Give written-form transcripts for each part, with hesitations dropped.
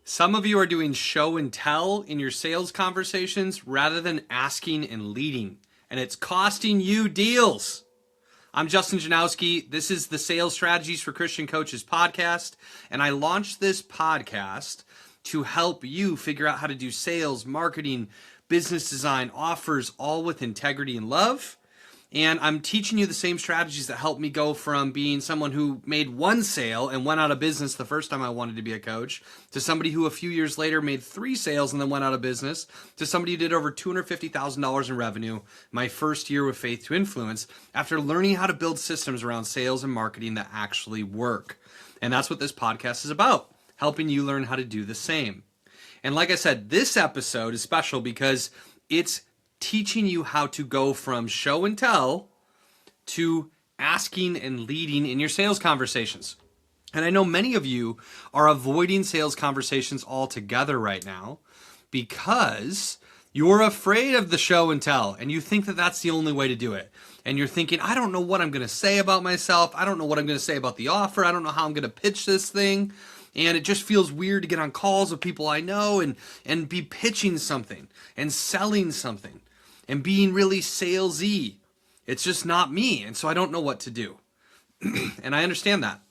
Some of you are doing show and tell in your sales conversations rather than asking and leading, and it's costing you deals. I'm Justin Janowski. This is the Sales Strategies for Christian Coaches podcast, and I launched this podcast to help you figure out how to do sales, marketing, business design, offers, all with integrity and love. And I'm teaching you the same strategies that helped me go from being someone who made one sale and went out of business the first time I wanted to be a coach, to somebody who a few years later made 3 sales and then went out of business, to somebody who did over $250,000 in revenue my first year with Faith to Influence after learning how to build systems around sales and marketing that actually work. And that's what this podcast is about, helping you learn how to do the same. And like I said, this episode is special because it's teaching you how to go from show and tell to asking and leading in your sales conversations. And I know many of you are avoiding sales conversations altogether right now because you're afraid of the show and tell, and you think that that's the only way to do it. And you're thinking, I don't know what I'm going to say about myself. I don't know what I'm going to say about the offer. I don't know how I'm going to pitch this thing. And it just feels weird to get on calls with people I know and be pitching something and selling something and being really salesy. It's just not me. And so I don't know what to do. And I understand that.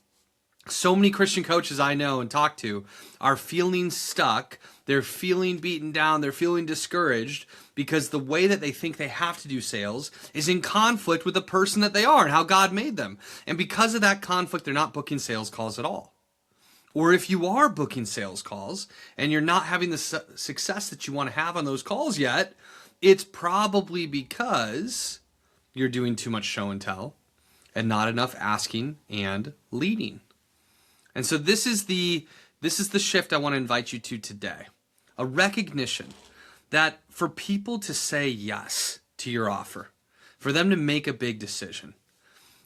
So many Christian coaches I know and talk to are feeling stuck. They're feeling beaten down. They're feeling discouraged because the way that they think they have to do sales is in conflict with the person that they are and how God made them. And because of that conflict, they're not booking sales calls at all. Or if you are booking sales calls and you're not having the success that you want to have on those calls yet, it's probably because you're doing too much show and tell and not enough asking and leading. And so this is the shift I want to invite you to today. A recognition that for people to say yes to your offer, for them to make a big decision,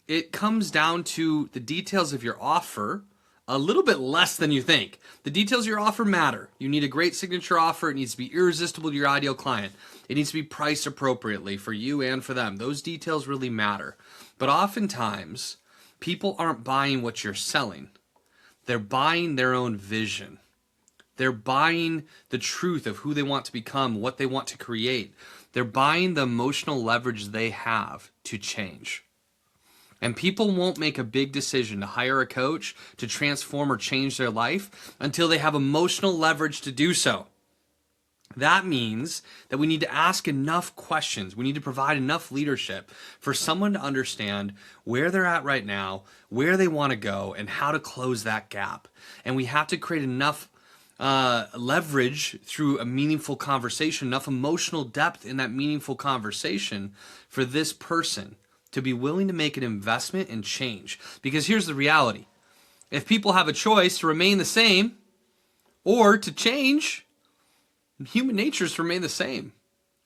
it comes down to the details of your offer a little bit less than you think. The details of your offer matter. You need a great signature offer. It needs to be irresistible to your ideal client. It needs to be priced appropriately for you and for them. Those details really matter. But oftentimes, people aren't buying what you're selling. They're buying their own vision. They're buying the truth of who they want to become, what they want to create. They're buying the emotional leverage they have to change. And people won't make a big decision to hire a coach to transform or change their life until they have emotional leverage to do so. That means that we need to ask enough questions. We need to provide enough leadership for someone to understand where they're at right now, where they want to go, and how to close that gap. And we have to create enough leverage through a meaningful conversation, enough emotional depth in that meaningful conversation for this person to be willing to make an investment and change. Because here's the reality. If people have a choice to remain the same or to change, human nature is to remain the same.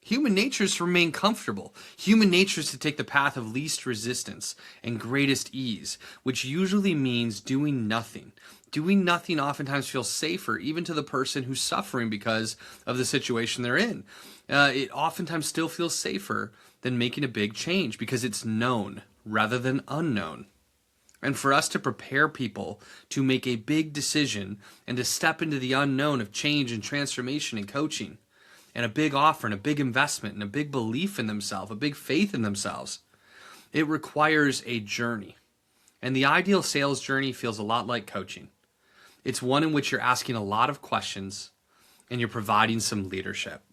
Human nature is to remain comfortable. Human nature is to take the path of least resistance and greatest ease, which usually means doing nothing. Doing nothing oftentimes feels safer, even to the person who's suffering because of the situation they're in. It oftentimes still feels safer than making a big change because it's known rather than unknown. And for us to prepare people to make a big decision and to step into the unknown of change and transformation and coaching and a big offer and a big investment and a big belief in themselves, a big faith in themselves, it requires a journey. And the ideal sales journey feels a lot like coaching. It's one in which you're asking a lot of questions and you're providing some leadership.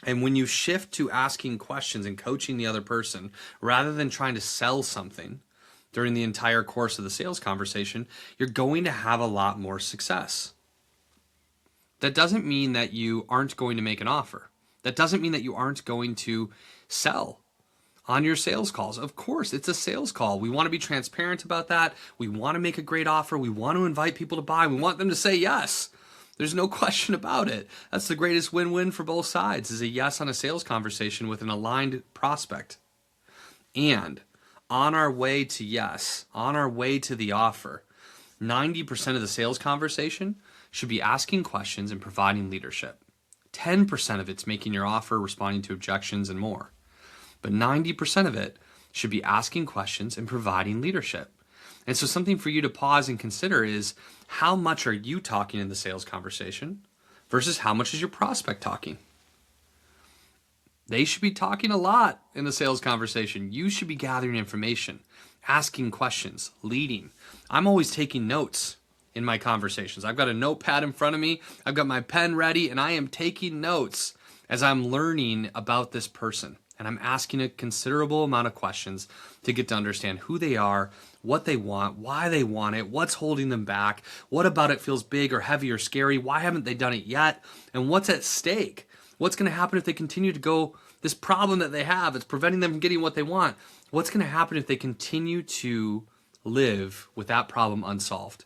And when you shift to asking questions and coaching the other person rather than trying to sell something during the entire course of the sales conversation, you're going to have a lot more success. That doesn't mean that you aren't going to make an offer. That doesn't mean that you aren't going to sell on your sales calls. Of course, it's a sales call. We want to be transparent about that. We want to make a great offer. We want to invite people to buy. We want them to say yes. There's no question about it. That's the greatest win-win for both sides, is a yes on a sales conversation with an aligned prospect. And on our way to yes, on our way to the offer, 90% of the sales conversation should be asking questions and providing leadership. 10% of it's making your offer, responding to objections, and more. But 90% of it should be asking questions and providing leadership. And so something for you to pause and consider is, how much are you talking in the sales conversation versus how much is your prospect talking? They should be talking a lot in the sales conversation. You should be gathering information, asking questions, leading. I'm always taking notes in my conversations. I've got a notepad in front of me. I've got my pen ready, and I am taking notes as I'm learning about this person. And I'm asking a considerable amount of questions to get to understand who they are, what they want, why they want it, what's holding them back, what about it feels big or heavy or scary, why haven't they done it yet, and what's at stake. What's going to happen if they continue to go, this problem that they have, it's preventing them from getting what they want. What's going to happen if they continue to live with that problem unsolved?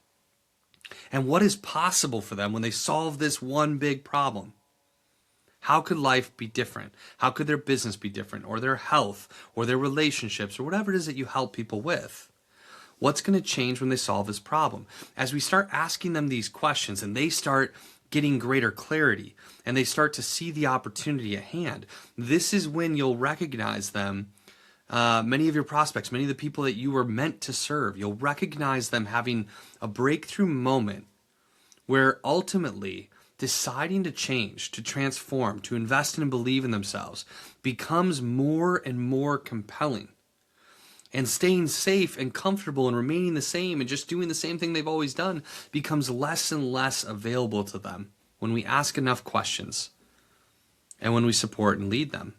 And what is possible for them when they solve this one big problem? How could life be different? How could their business be different, or their health, or their relationships, or whatever it is that you help people with? What's going to change when they solve this problem? As we start asking them these questions and they start getting greater clarity and they start to see the opportunity at hand, this is when you'll recognize them, many of your prospects, many of the people that you were meant to serve. You'll recognize them having a breakthrough moment where ultimately deciding to change, to transform, to invest in and believe in themselves becomes more and more compelling. And staying safe and comfortable and remaining the same and just doing the same thing they've always done becomes less and less available to them when we ask enough questions and when we support and lead them.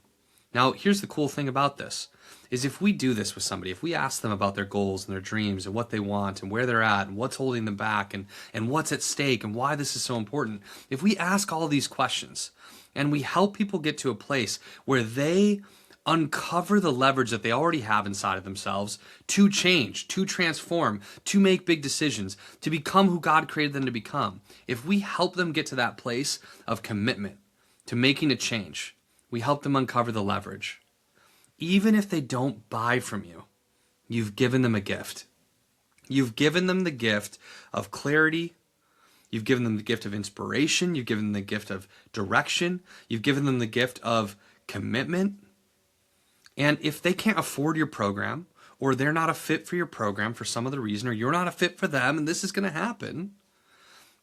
Now, here's the cool thing about this, is if we do this with somebody, if we ask them about their goals and their dreams and what they want and where they're at and what's holding them back and what's at stake and why this is so important, if we ask all these questions and we help people get to a place where they uncover the leverage that they already have inside of themselves to change, to transform, to make big decisions, to become who God created them to become. If we help them get to that place of commitment to making a change, we help them uncover the leverage. Even if they don't buy from you, you've given them a gift. You've given them the gift of clarity. You've given them the gift of inspiration. You've given them the gift of direction. You've given them the gift of commitment. And if they can't afford your program, or they're not a fit for your program for some other reason, or you're not a fit for them, and this is going to happen,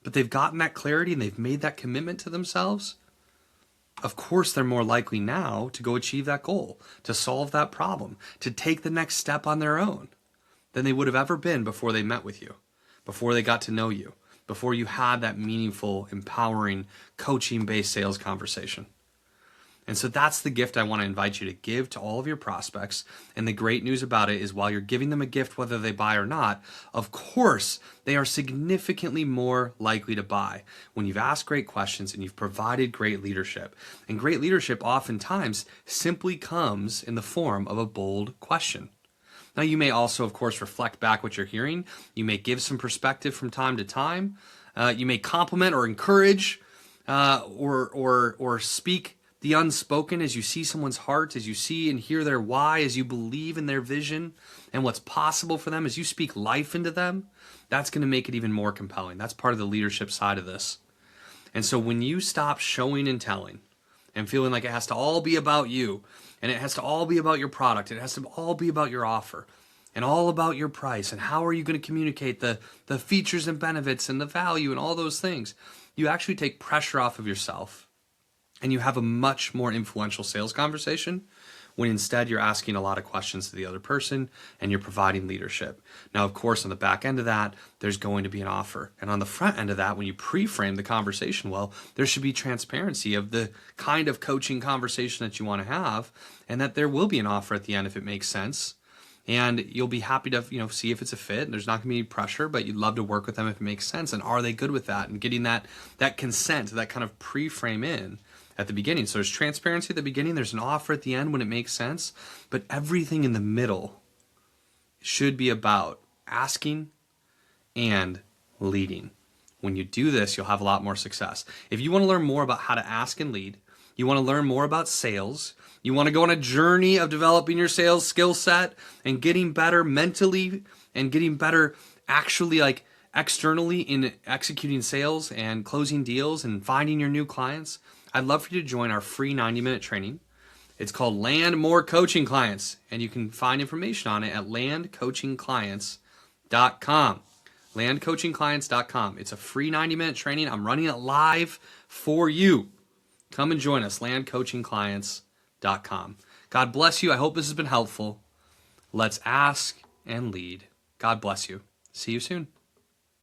but they've gotten that clarity and they've made that commitment to themselves, of course they're more likely now to go achieve that goal, to solve that problem, to take the next step on their own than they would have ever been before they met with you, before they got to know you, before you had that meaningful, empowering, coaching-based sales conversation. And so that's the gift I want to invite you to give to all of your prospects. And the great news about it is, while you're giving them a gift, whether they buy or not, of course, they are significantly more likely to buy when you've asked great questions and you've provided great leadership. And great leadership oftentimes simply comes in the form of a bold question. Now, you may also, of course, reflect back what you're hearing. You may give some perspective from time to time. You may compliment or encourage or speak the unspoken as you see someone's heart, as you see and hear their why, as you believe in their vision and what's possible for them, as you speak life into them. That's going to make it even more compelling. That's part of the leadership side of this. And so when you stop showing and telling and feeling like it has to all be about you, and it has to all be about your product, and it has to all be about your offer, and all about your price, and how are you going to communicate the features and benefits and the value and all those things, you actually take pressure off of yourself. And you have a much more influential sales conversation when instead you're asking a lot of questions to the other person and you're providing leadership. Now, of course, on the back end of that, there's going to be an offer. And on the front end of that, when you pre-frame the conversation well, there should be transparency of the kind of coaching conversation that you want to have, and that there will be an offer at the end if it makes sense. And you'll be happy to, see if it's a fit. There's not going to be any pressure, but you'd love to work with them if it makes sense. And are they good with that? And getting that consent, that kind of pre-frame in at the beginning. So there's transparency at the beginning, there's an offer at the end when it makes sense, but everything in the middle should be about asking and leading. When you do this, you'll have a lot more success. If you want to learn more about how to ask and lead, you want to learn more about sales, you want to go on a journey of developing your sales skill set and getting better mentally and getting better actually externally in executing sales and closing deals and finding your new clients, I'd love for you to join our free 90-minute training. It's called Land More Coaching Clients, and you can find information on it at landcoachingclients.com. landcoachingclients.com. Landcoachingclients.com. It's a free 90-minute training. I'm running it live for you. Come and join us, landcoachingclients.com. God bless you. I hope this has been helpful. Let's ask and lead. God bless you. See you soon.